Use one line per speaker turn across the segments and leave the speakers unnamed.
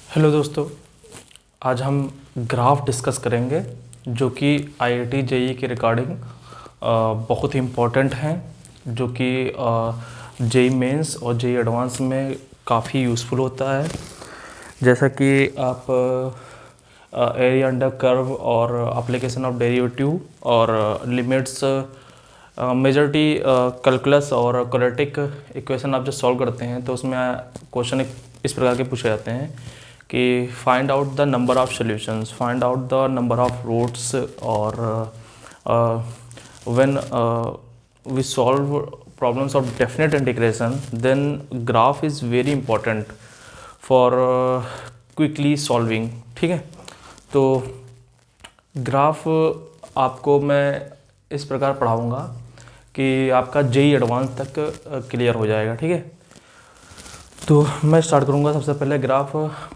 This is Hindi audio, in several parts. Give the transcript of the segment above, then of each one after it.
हेलो दोस्तों, आज हम ग्राफ डिस्कस करेंगे जो कि आईआईटी जेईई के रिगार्डिंग बहुत ही इम्पोर्टेंट हैं, जो कि जेईई मेंस और जेईई एडवांस में काफ़ी यूज़फुल होता है। जैसा कि आप एरिया अंडर कर्व और एप्लीकेशन ऑफ डेरिवेटिव और लिमिट्स मेजॉरिटी कैलकुलस और क्वाड्रेटिक इक्वेशन आप जो सॉल्व करते हैं तो उसमें क्वेश्चन इस प्रकार के पूछे जाते हैं कि find out the number of solutions, find out the number of roots, और when we solve problems of definite integration then graph is very important for quickly solving. ठीक है, तो ग्राफ आपको मैं इस प्रकार पढ़ाऊँगा कि आपका जेईई एडवांस तक क्लियर हो जाएगा। ठीक है, तो मैं स्टार्ट करूँगा सबसे पहले ग्राफ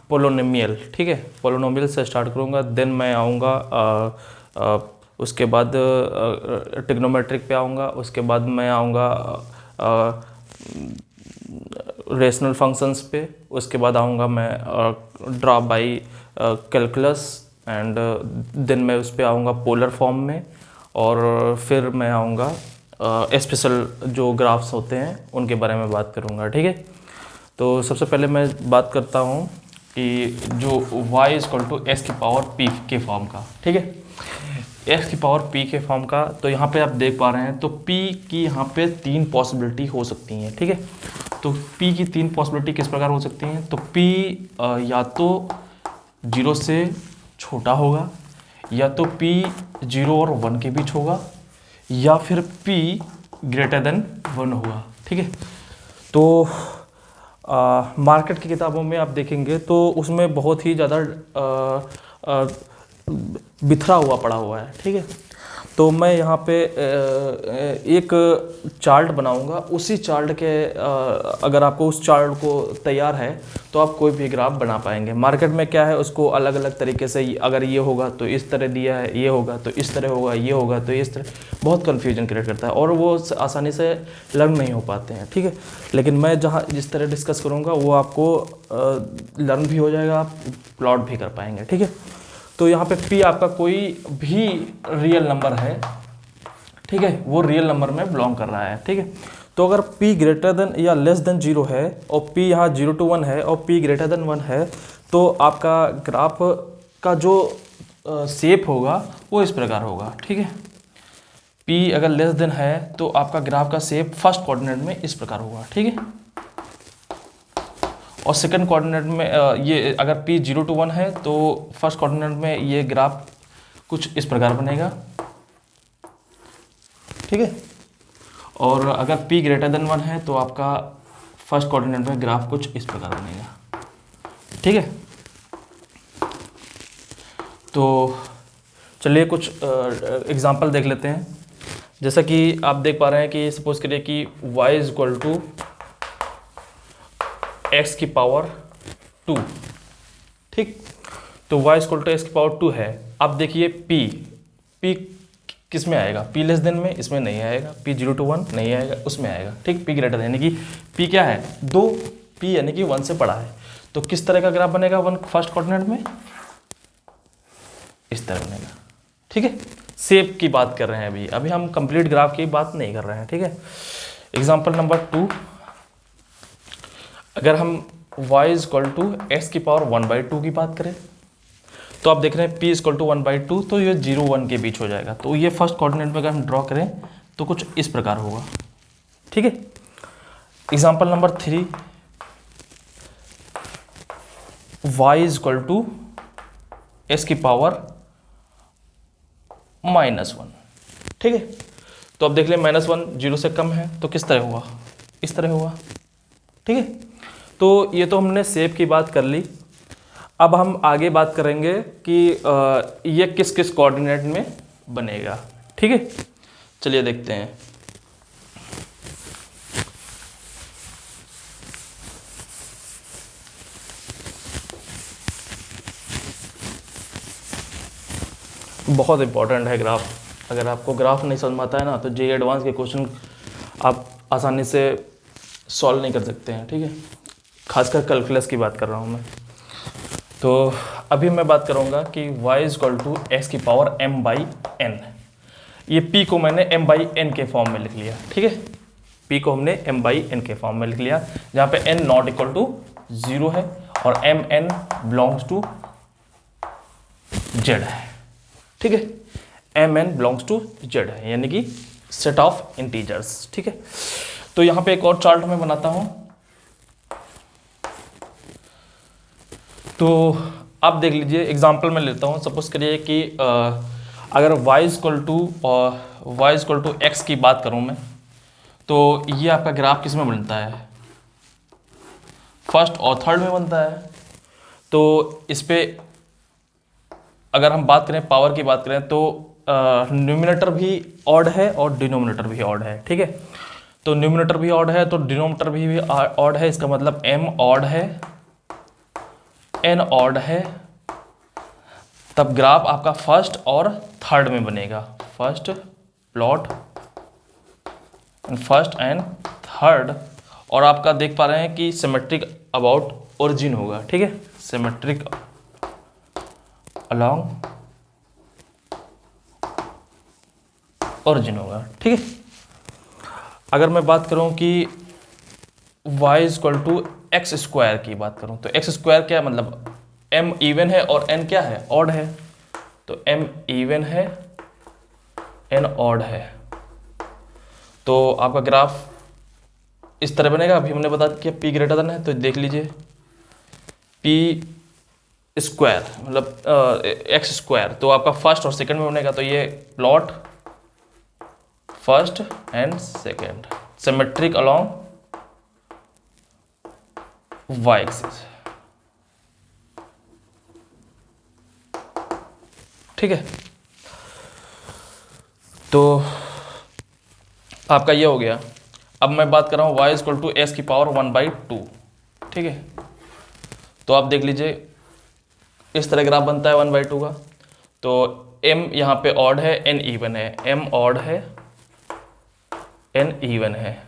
पोलिनोमियल। ठीक है, पोलिनोमियल से स्टार्ट करूँगा, देन मैं आऊँगा उसके बाद ट्रिग्नोमेट्रिक पे आऊँगा, उसके बाद मैं आऊँगा रेशनल फंक्शंस पे, उसके बाद आऊँगा मैं draw by calculus, and then मैं उस पर आऊँगा पोलर फॉर्म में, और फिर मैं आऊँगा स्पेशल जो ग्राफ्स होते हैं उनके बारे में बात करूँगा। ठीक है, तो सबसे पहले मैं बात करता हूँ कि जो y इक्वल टू एस की पावर p के फॉर्म का। ठीक है, x की पावर p के फॉर्म का, तो यहाँ पे आप देख पा रहे हैं तो p की यहाँ पे तीन पॉसिबिलिटी हो सकती हैं। ठीक है, तो p की तीन पॉसिबिलिटी किस प्रकार हो सकती हैं, तो p या तो 0 से छोटा होगा, या तो p 0 और 1 के बीच होगा, या फिर p ग्रेटर देन 1 होगा। ठीक है, तो मार्केट की किताबों में आप देखेंगे तो उसमें बहुत ही ज़्यादा बिखरा हुआ पड़ा हुआ है। ठीक है, तो मैं यहाँ पे एक चार्ट बनाऊंगा, उसी चार्ट के अगर आपको उस चार्ट को तैयार है तो आप कोई भी ग्राफ बना पाएंगे। मार्केट में क्या है, उसको अलग अलग तरीके से, अगर ये होगा तो इस तरह दिया है, ये होगा तो इस तरह होगा, ये होगा तो इस तरह, बहुत कन्फ्यूजन क्रिएट करता है और वो आसानी से लर्न नहीं हो पाते हैं। ठीक है, लेकिन मैं जहाँ जिस तरह डिस्कस करूँगा वो आपको लर्न भी हो जाएगा, आप प्लॉट भी कर पाएंगे। ठीक है, तो यहाँ पे p आपका कोई भी रियल नंबर है। ठीक है, वो रियल नंबर में बिलोंग कर रहा है। ठीक है, तो अगर p ग्रेटर देन या लेस देन 0 है और p यहाँ 0 to 1 है और p ग्रेटर देन 1 है, तो आपका ग्राफ का जो शेप होगा वो इस प्रकार होगा। ठीक है, p अगर लेस देन है तो आपका ग्राफ का शेप फर्स्ट कोऑर्डिनेट में इस प्रकार होगा। ठीक है, और सेकंड कोऑर्डिनेट में ये अगर p 0 to 1 है तो फर्स्ट कोऑर्डिनेट में ये ग्राफ कुछ इस प्रकार बनेगा। ठीक है, और अगर p ग्रेटर देन 1 है तो आपका फर्स्ट कोऑर्डिनेट में ग्राफ कुछ इस प्रकार बनेगा। ठीक है, तो चलिए कुछ एग्जांपल देख लेते हैं। जैसा कि आप देख पा रहे हैं कि सपोज करिए कि y is equal to x की पावर 2। ठीक, तो y इक्वल टू x की पावर 2 है। अब देखिए p किस में आएगा, p लेस देन में, इसमें नहीं आएगा, p 0 to 1 नहीं आएगा, उसमें आएगा। ठीक, p ग्रेटर यानी कि p क्या है 2, p यानी कि 1 से बड़ा है। तो किस तरह का ग्राफ बनेगा फर्स्ट कोऑर्डिनेट में, इस तरह बनेगा। ठीक है, शेप की बात कर रहे हैं अभी हम कंप्लीट ग्राफ की बात नहीं कर रहे हैं। ठीक है, एग्जांपल नंबर 2, अगर हम y is equal to x की पावर 1/2 की बात करें तो आप देख रहे हैं p इक्वल टू 1/2, तो ये 0 1 के बीच हो जाएगा। तो ये फर्स्ट कोऑर्डिनेट में अगर हम ड्रॉ करें तो कुछ इस प्रकार होगा। ठीक है, example number 3, y is equal to x की पावर -1। ठीक है, तो अब देख लें -1 0 से कम है तो किस तरह हुआ, इस तरह हुआ। ठीक है, तो ये तो हमने शेप की बात कर ली। अब हम आगे बात करेंगे कि ये किस किस कोऑर्डिनेट में बनेगा। ठीक है, चलिए देखते हैं। बहुत इंपॉर्टेंट है ग्राफ। अगर आपको ग्राफ नहीं समझ में आता है ना तो जेईई एडवांस के क्वेश्चन आप आसानी से सॉल्व नहीं कर सकते हैं। ठीक है, खासकर कैलकुलस की बात कर रहा हूँ मैं। तो अभी मैं बात करूँगा कि y is equal to x की पावर m बाई एन। ये p को मैंने m बाई एन के फॉर्म में लिख लिया, ठीक है। p को हमने m बाई एन के फॉर्म में लिख लिया, जहाँ पे n नॉट इक्वल टू 0 है और m n belongs to z है, ठीक है। m n belongs to z है, यानी कि सेट ऑफ इंटीजर्स, ठीक है। तो यहाँ पे एक और चार्ट मैं बनाता हूँ। तो आप देख लीजिए, एग्जाम्पल मैं लेता हूँ। सपोज करिए कि अगर y इक्वल टू एक्स की बात करूँ मैं, तो ये आपका ग्राफ किस में बनता है, फर्स्ट और थर्ड में बनता है। तो इस पे अगर हम बात करें, पावर की बात करें, तो न्यूमिनेटर भी ऑड है और डिनोमिनेटर भी ऑड है, ठीक है। तो न्यूमिनेटर भी ऑड है तो डिनोमिनेटर भी ऑड है, इसका मतलब m ऑड है, n ऑड है, तब ग्राफ आपका फर्स्ट और थर्ड में बनेगा। First plot first and third, और आपका देख पा रहे हैं कि सिमेट्रिक अबाउट ओरिजिन होगा, ठीक है। सिमेट्रिक अलोंग ओरिजिन होगा, ठीक है। अगर मैं बात करूं कि y is equal to x square की बात करूं, तो एक्स स्क्वायर क्या है, मतलब m इवन है और n क्या है, ऑड है। तो m इवन है, n ऑड है, तो आपका ग्राफ इस तरह बनेगा। अभी हमने बता दिया p ग्रेटर देन है, तो देख लीजिए p स्क्वायर मतलब एक्स स्क्वायर, तो आपका फर्स्ट और सेकंड में बनेगा। तो ये plot first and second symmetric along y axis, ठीक है। तो आपका ये हो गया। अब मैं बात कर रहा हूँ y is equal to s की पावर 1/2, ठीक है। तो आप देख लीजिए, इस तरह ग्राफ बनता है 1/2 का। तो m यहाँ पे ऑड है, n इवन है, m ऑड है, n इवन है।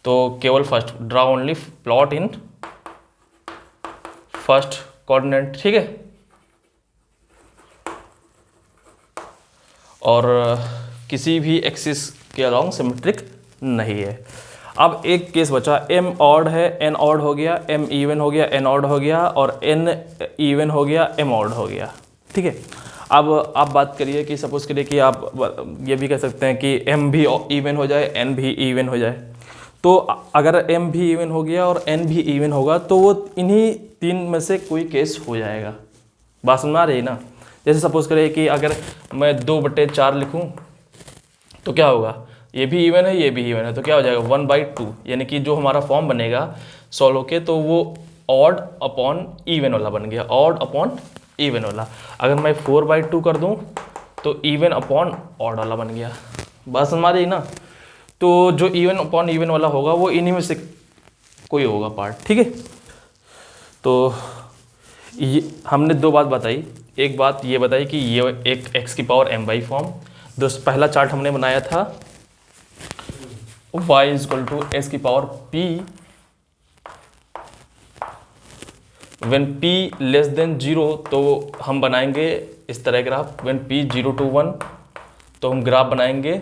तो केवल first draw only plot in first coordinate, ठीक है। और किसी भी एक्सिस के अलोंग सिमेट्रिक नहीं है। अब एक केस बचा, m ऑड है, n ऑड हो गया, m इवन हो गया, n ऑड हो गया, और n इवन हो गया, m ऑड हो गया, ठीक है। अब आप बात करिए कि सपोज करिए कि आप ये भी कह सकते हैं कि m भी इवन हो जाए, n भी इवन हो जाए। तो अगर m भी इवन हो गया और n भी इवन होगा, तो वो इन्हीं तीन में से कोई केस हो जाएगा। बात समझ आ रही है ना। जैसे सपोज करिए कि अगर मैं 2/4 लिखूं, तो क्या होगा, ये भी इवन है, ये भी इवन है, तो क्या हो जाएगा 1/2, यानी कि जो हमारा फॉर्म बनेगा सॉल्व होके, तो वो ऑड अपॉन इवन वाला बन गया, ऑड अपॉन इवन वाला। अगर मैं 4/2 कर दूं, तो इवन अपॉन ऑड वाला बन गया। बात समझ आ रही ना। तो जो इवन अपॉन इवन वाला होगा वो इन्हीं में से कोई होगा पार्ट, ठीक है। तो ये हमने दो बात बताई। एक बात ये बताई कि ये एक x की पावर m बाई फॉर्म। पहला चार्ट हमने बनाया था y is equal to s की power p when p less than 0, तो हम बनाएंगे इस तरह ग्राफ। व्हेन p 0 to 1, तो हम ग्राफ बनाएंगे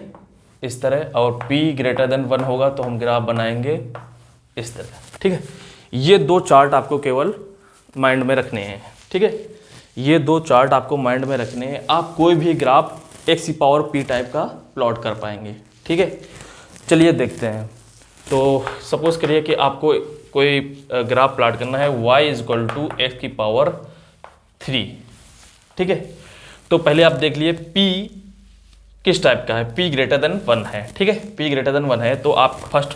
इस तरह, और p ग्रेटर देन 1 होगा तो हम ग्राफ बनाएंगे इस तरह, ठीक है। ये दो चार्ट आपको केवल माइंड में रखने हैं, ठीक है। ये दो चार्ट आपको माइंड में रखने हैं, आप कोई भी ग्राफ x की पावर p टाइप का प्लॉट कर पाएंगे, ठीक है। चलिए देखते हैं। तो सपोज करिए कि आपको कोई ग्राफ प्लॉट करना है, y is equal to x की पावर 3, ठीक है। तो पहले आप देख लिए p किस टाइप का है, p ग्रेटर देन 1 है, ठीक है। p ग्रेटर देन 1 है, तो आप फर्स्ट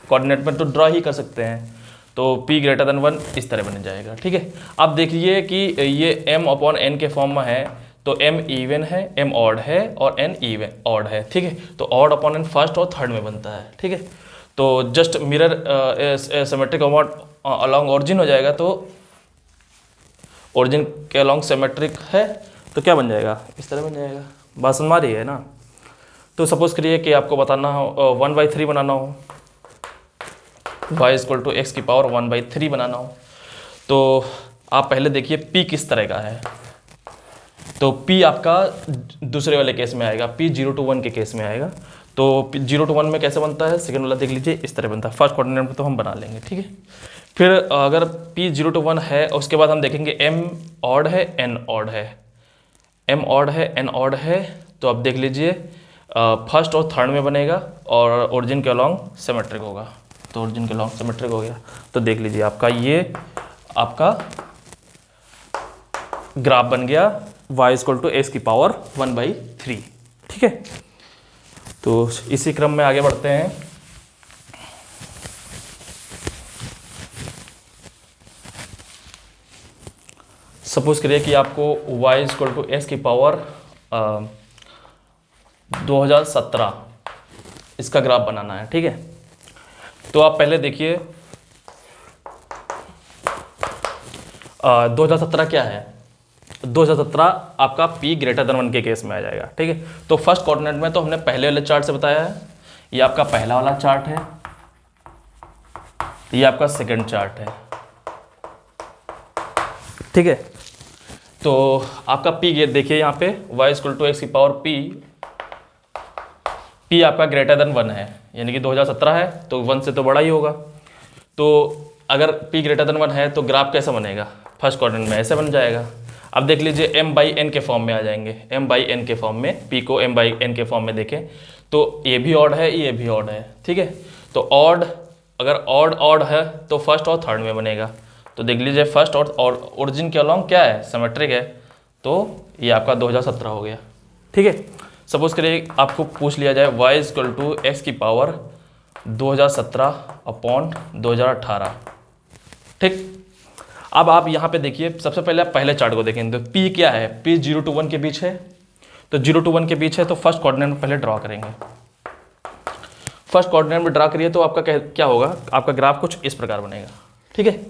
कोऑर्डिनेट में तो ड्रॉ ही कर सकते हैं। तो p ग्रेटर देन 1 इस तरह बन जाएगा, ठीक है। आप देखिए कि ये m अपॉन n के फॉर्म में है, तो m इवन है, m ऑड है, और n इवन ऑड है, ठीक है। तो ऑड अपॉन n फर्स्ट और थर्ड में बनता है, ठीक है। तो just mirror symmetric along origin हो जाएगा। तो ओरिजिन के अलोंग सिमेट्रिक है, तो क्या बन जाएगा, इस तरह बन जाएगा। बात समझ आ रही है ना। तो सपोज करिए कि आपको बताना हो 1/3 बनाना हो, y इक्वल टू एक्स की पावर 1/3 बनाना हो, तो आप पहले देखिए P किस तरह का है। तो P आपका दूसरे वाले केस में आएगा, P 0 to 1 के केस में आएगा। तो 0 to 1 में कैसे बनता है, सेकेंड वाला देख लीजिए, इस तरह बनता है। फर्स्ट कोऑर्डिनेट में तो हम बना लेंगे, ठीक है। फिर अगर P 0 to 1 है, उसके बाद हम देखेंगे M ऑड है, N ऑड है, M ऑड है, N ऑड है। तो अब देख लीजिए फर्स्ट और थर्ड में बनेगा और ओरिजिन के अलॉन्ग सिमेट्रिक होगा। तो ओरिजिन के अलॉन्ग सिमेट्रिक हो गया। तो देख लीजिए आपका ये आपका ग्राफ बन गया y इक्वल टू x की पावर 1/3, ठीक है। तो इसी क्रम में आगे बढ़ते हैं। सपोज करिए कि आपको y इक्वल टू x की पावर 2017 इसका ग्राफ बनाना है, ठीक है। तो आप पहले देखिए 2017 क्या है। 2017 आपका P ग्रेटर देन 1 के केस में आ जाएगा, ठीक है। तो फर्स्ट कोऑर्डिनेट में तो हमने पहले वाले चार्ट से बताया है, ये आपका पहला वाला चार्ट है, ये आपका सेकंड चार्ट है, ठीक है। तो आपका P देखिए यहाँ पे y इक्वल टू x की पावर P आपका ग्रेटर देन 1 है, यानी कि 2017 है तो 1 से तो बड़ा ही होगा। तो अगर P ग्रेटर देन 1 है तो ग्राफ कैसा बनेगा, फर्स्ट कोऑर्डिनेट में ऐसे बन जाएगा। अब देख लीजिए m/n के फॉर्म में आ जाएंगे, m/n के फॉर्म में, P को m/n के फॉर्म में देखें तो ये भी ऑड है, ये भी ऑड है, ठीक है। तो ऑड, अगर ऑड है तो फर्स्ट और थर्ड में बनेगा। तो देख लीजिए फर्स्ट और ओरिजिन के अलॉन्ग क्या है, सिमेट्रिक है। तो ये आपका 2017 हो गया, ठीक है। सपोज करिए आपको पूछ लिया जाए y इक्वल टू x की पावर 2017 अपॉन 2018, ठीक। अब आप यहाँ पे देखिए, सबसे पहले आप पहले चार्ट को देखें तो P क्या है, P 0 to 1 के बीच है। तो 0 to 1 के बीच है तो फर्स्ट कोऑर्डिनेट में पहले ड्रॉ करेंगे। फर्स्ट कोऑर्डिनेट में ड्रॉ करिए तो आपका क्या होगा, आपका ग्राफ कुछ इस प्रकार बनेगा, ठीक है।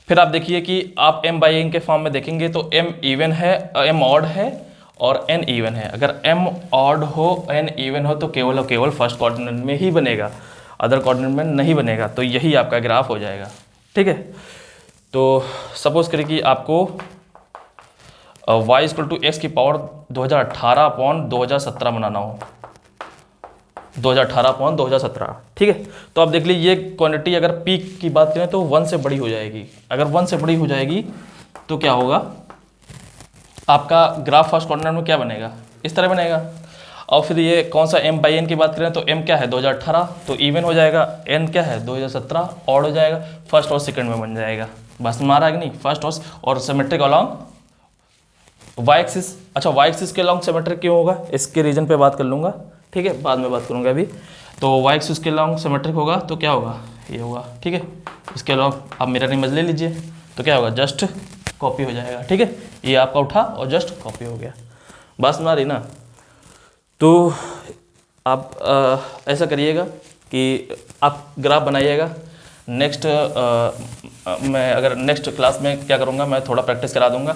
फिर आप देखिए कि आप m/n के फॉर्म में देखेंगे तो m इवन है, m ऑड है और n इवन है। अगर m ऑड हो, n इवन हो तो केवल और केवल फर्स्ट कोऑर्डिनेट में ही बनेगा, अदर कोऑर्डिनेट में नहीं बनेगा। तो यही आपका ग्राफ हो जाएगा, ठीक है। तो सपोज करिए कि आपको y इक्वल टू x की पावर 2018 अपॉन 2017 बनाना हो, 2018 अपॉन 2017, ठीक है। तो आप देख लीजिए ये क्वांटिटी अगर P की बात करें तो 1 से बड़ी हो जाएगी। अगर 1 से बड़ी हो जाएगी तो क्या होगा, आपका ग्राफ फर्स्ट कोऑर्डिनेट में क्या बनेगा, इस तरह बनेगा। और फिर ये कौन सा m/n की बात करें तो m क्या है 2018, तो इवन हो जाएगा, n क्या है 2017, ऑड हो जाएगा, फर्स्ट और सेकंड में बन जाएगा। बस मारा कि नहीं, फर्स्ट और सिमेट्रिक अलॉन्ग y एक्सिस। अच्छा, y एक्सिस के अलॉन्ग सिमेट्रिक क्यों होगा, इसके रीजन पे बात कर लूँगा, ठीक है, बाद में बात करूँगा अभी। तो y एक्सिस के अलॉन्ग सिमेट्रिक होगा तो क्या होगा, ये होगा, ठीक है। इसके अलॉन्ग आप मिरर इमेज ले लीजिए तो क्या होगा, जस्ट कॉपी हो जाएगा, ठीक है। ये आपका उठा और जस्ट कॉपी हो गया, बस मारी ना। तो आप ऐसा करिएगा कि आप ग्राफ बनाइएगा। नेक्स्ट मैं अगर नेक्स्ट क्लास में क्या करूँगा, मैं थोड़ा प्रैक्टिस करा दूँगा।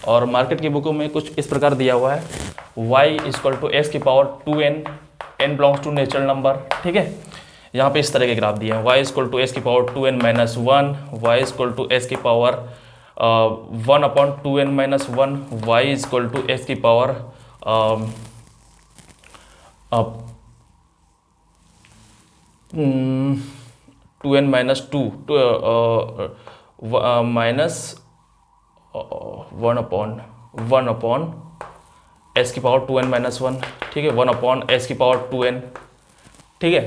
और मार्केट की बुकों में कुछ इस प्रकार दिया हुआ है, y इक्वल टू x की power 2n, n belongs to natural number, ठीक है। यहाँ पे इस तरह के ग्राफ दिए हैं, y इक्वल टू x की power 2n minus 1, y equal to x की power 1 upon 2n minus 1, y equal to x की power 2n minus 2 minus 1 upon s की पावर 2n माइनस 1, ठीक है, 1 अपॉन s की पावर 2n, ठीक है।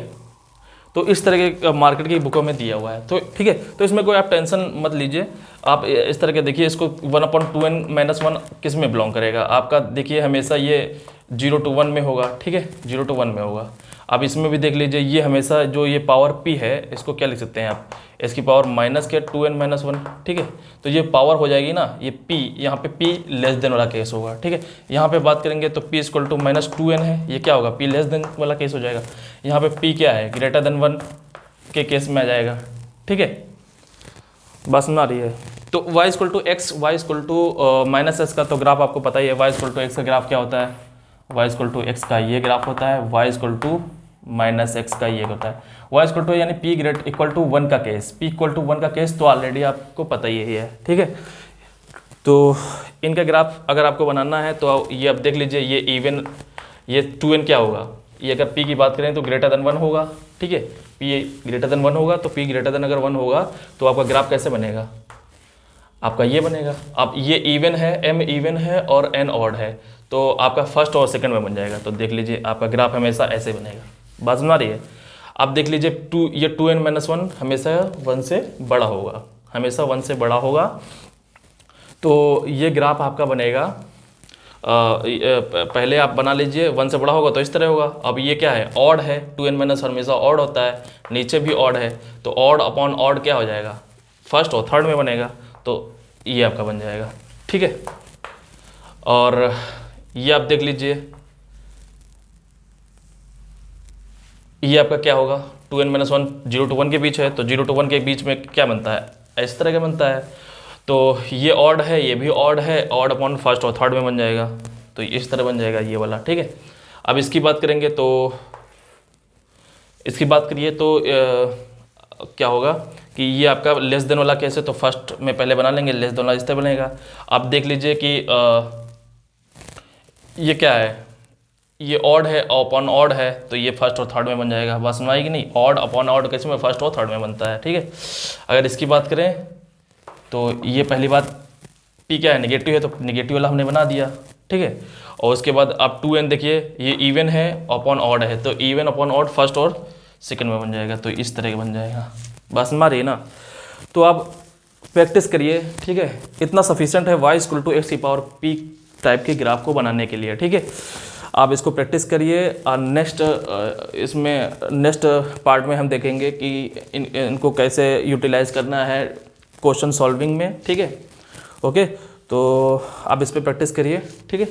तो इस तरह के मार्केट की बुकों में दिया हुआ है, तो ठीक है। तो इसमें कोई आप टेंशन मत लीजिए, आप इस तरह के देखिए। इसको 1 अपॉन 2n माइनस 1 किस में बिलोंग करेगा, आपका देखिए हमेशा ये 0 to 1 में होगा, ठीक है, 0 to 1 में होगा। अब इसमें भी देख लीजिए, ये हमेशा जो ये पावर p है, इसको क्या लिख सकते हैं आप, इसकी पावर माइनस के 2n माइनस 1, ठीक है। तो ये पावर हो जाएगी ना, ये p, यहाँ पे p लेस देन वाला केस होगा, ठीक है। यहाँ पे बात करेंगे तो p equal to minus 2n है, ये क्या होगा, p लेस देन वाला केस हो जाएगा। यहाँ पे p क्या है, ग्रेटर देन 1 के केस में आ जाएगा, ठीक है, बस में आ रही है। तो y equal to x, y equal to minus s का तो ग्राफ आपको पता ही है। y इक्वल टू x का ग्राफ क्या होता है, y इक्वल टू x का ये ग्राफ होता है, y equal to minus x का ये होता है। y इक्वल टू यानी p ग्रेट इक्वल टू 1 का केस, p इक्वल टू 1 का केस तो ऑलरेडी आपको पता ही है, ठीक है। तो इनका ग्राफ अगर आपको बनाना है तो ये आप देख लीजिए, ये इवन, ये 2n क्या होगा, ये अगर p की बात करें तो ग्रेटर देन 1 होगा, ठीक है, p ग्रेटर देन 1 होगा, तो p ग्रेटर देन अगर 1 होगा तो आपका ग्राफ कैसे बनेगा, आपका ये बनेगा। अब ये इवन है, m इवन है और n ऑड है, तो आपका फर्स्ट और सेकंड में बन जाएगा। तो देख लीजिए आपका ग्राफ हमेशा ऐसे बनेगा, बात समझ आ रही है। अब देख लीजिए ये 2n-1 हमेशा 1 से बड़ा होगा, हमेशा 1 से बड़ा होगा, तो ये ग्राफ आपका बनेगा। पहले आप बना लीजिए, 1 से बड़ा होगा तो इस तरह होगा। अब ये क्या है, ऑड है, 2n-1 हमेशा ऑड होता है, नीचे भी ऑड है, तो ऑड अपॉन ऑड क्या हो जाएगा, फर्स्ट और थर्ड में बनेगा, तो ये आपका बन जाएगा, ठीक है। और ये आप देख लीजिए, ये आपका क्या होगा, 2n-1 0 to 1 के बीच है, तो 0 to 1 के बीच में क्या बनता है, इस तरह का बनता है। तो ये ऑड है, ये भी ऑड है, ऑड अपॉन फर्स्ट और थर्ड में बन जाएगा, तो इस तरह बन जाएगा ये वाला, ठीक है। अब इसकी बात करेंगे तो इसकी बात करिए तो क्या होगा कि ये आपका लेस देन वाला केस है, तो फर्स्ट में पहले बना लेंगे, लेस देन वाला इस तरह बनेगा। आप देख लीजिए कि ये क्या है, ये ऑड है अपॉन ऑड है, तो ये फर्स्ट और थर्ड में बन जाएगा, बस सुनाई कि नहीं, ऑड अपॉन ऑड कैसे में फर्स्ट और थर्ड में बनता है, ठीक है। अगर इसकी बात करें तो ये पहली बात, p क्या है, नेगेटिव है, तो नेगेटिव वाला हमने बना दिया, ठीक है। और उसके बाद आप 2n देखिए, ये इवन है अपॉन ऑड है, तो इवन अपॉन ऑड फर्स्ट और सेकंड में बन जाएगा, तो इस तरह का बन जाएगा, बस मारिए ना। तो आप प्रैक्टिस करिए, ठीक है, इतना सफिशिएंट है y = x⁻p टाइप के ग्राफ को बनाने के लिए, ठीक है। आप इसको प्रैक्टिस करिए, और नेक्स्ट पार्ट में हम देखेंगे कि इनको कैसे यूटिलाइज करना है क्वेश्चन सॉल्विंग में, ठीक है। ओके, तो आप इस पर प्रैक्टिस करिए, ठीक है।